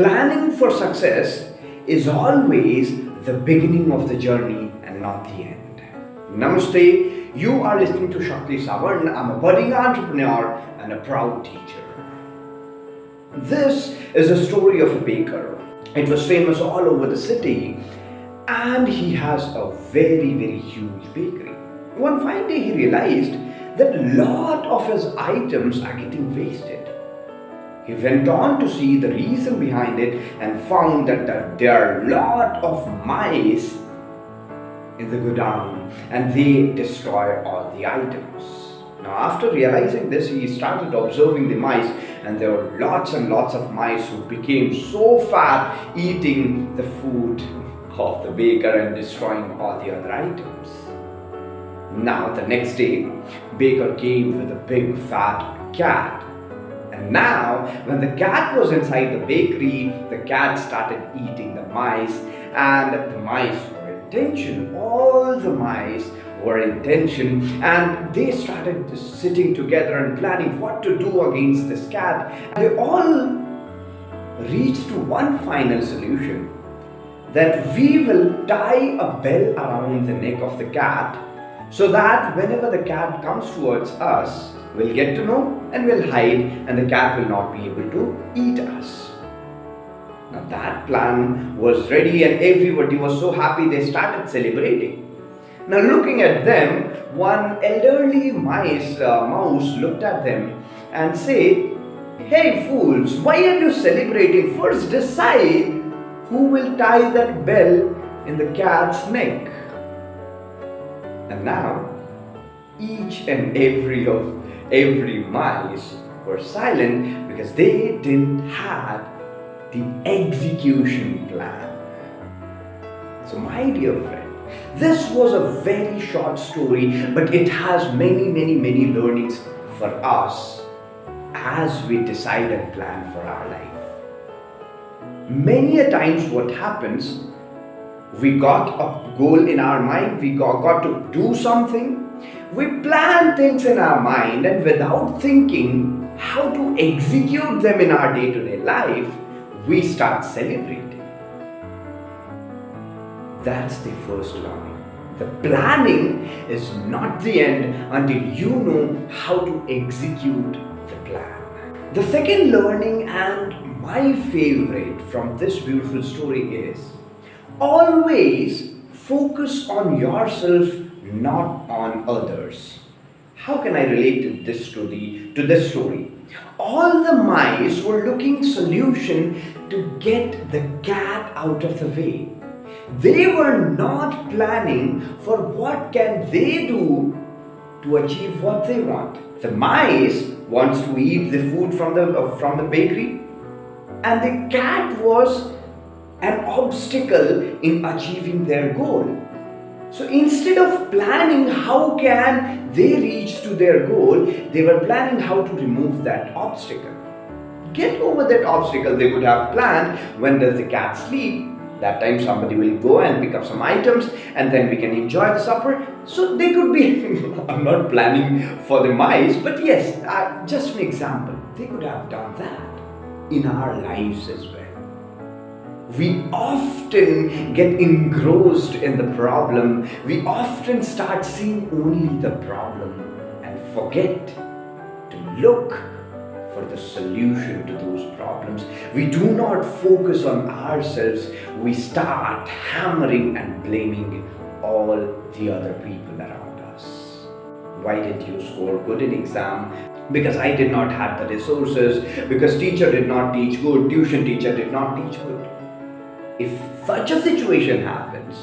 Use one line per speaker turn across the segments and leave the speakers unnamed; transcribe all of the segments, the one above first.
Planning for success is always the beginning of the journey and not the end. Namaste, you are listening to Shakti Savarn. I'm a budding entrepreneur and a proud teacher. This is a story of a baker. It was famous all over the city and he has a very huge bakery. One fine day he realized that a lot of his items are getting wasted. He went on to see the reason behind it and found that there are a lot of mice in the godown and they destroy all the items. Now after realizing this, he started observing the mice, and there were lots and lots of mice who became so fat eating the food of the baker and destroying all the other items. Now the next day, baker came with a big fat cat. And now, when the cat was inside the bakery, the cat started eating the mice, and the mice were in tension. All the mice were in tension, and they started sitting together and planning what to do against this cat. And they all reached to one final solution, that we will tie a bell around the neck of the cat, so that whenever the cat comes towards us, we'll get to know and we'll hide, and the cat will not be able to eat us. Now that plan was ready and everybody was so happy they started celebrating. Now looking at them, one elderly mouse looked at them and said, "Hey fools, why are you celebrating? First decide who will tie that bell in the cat's neck." And now each and every mice were silent because they didn't have the execution plan. So my dear friend, this was a very short story, but it has many learnings for us as we decide and plan for our life. Many a times what happens, we got a goal in our mind, we got to do something, we plan things in our mind, and without thinking how to execute them in our day-to-day life, we start celebrating. That's the first learning. The planning is not the end until you know how to execute the plan. The second learning, and my favorite from this beautiful story, is always focus on yourself, not on others. How can I relate to this story? All the mice were looking solution to get the cat out of the way. They were not planning for what can they do to achieve what they want. The mice wants to eat the food from the bakery, and the cat was an obstacle in achieving their goal. So instead of planning how can they reach to their goal, they were planning how to remove that obstacle. Get over that obstacle. They could have planned, when does the cat sleep? That time somebody will go and pick up some items and then we can enjoy the supper. So they could be, I'm not planning for the mice, but yes, just an example. They could have done that in our lives as well. We often get engrossed in the problem. We often start seeing only the problem and forget to look for the solution to those problems. We do not focus on ourselves. We start hammering and blaming all the other people around us. Why didn't you score good in exam? Because I did not have the resources. Because teacher did not teach good. Tuition teacher did not teach good. If such a situation happens,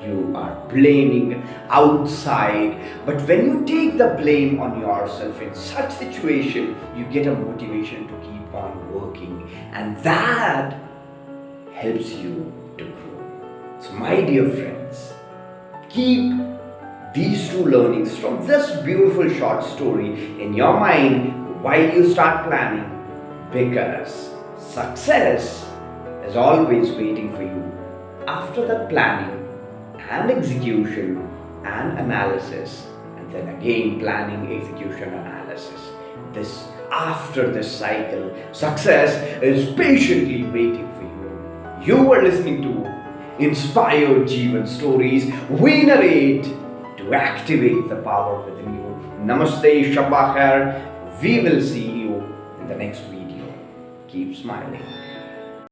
you are blaming outside. But when you take the blame on yourself in such situation, you get a motivation to keep on working, and that helps you to grow. So my dear friends, keep these two learnings from this beautiful short story in your mind while you start planning, because success is always waiting for you after that planning and execution and analysis, and then again planning, execution, analysis. This after this cycle, success is patiently waiting for you. You are listening to Inspired Jeevan Stories. We narrate to activate the power within you. Namaste, Shabba Khair. We will see you in the next video. Keep smiling.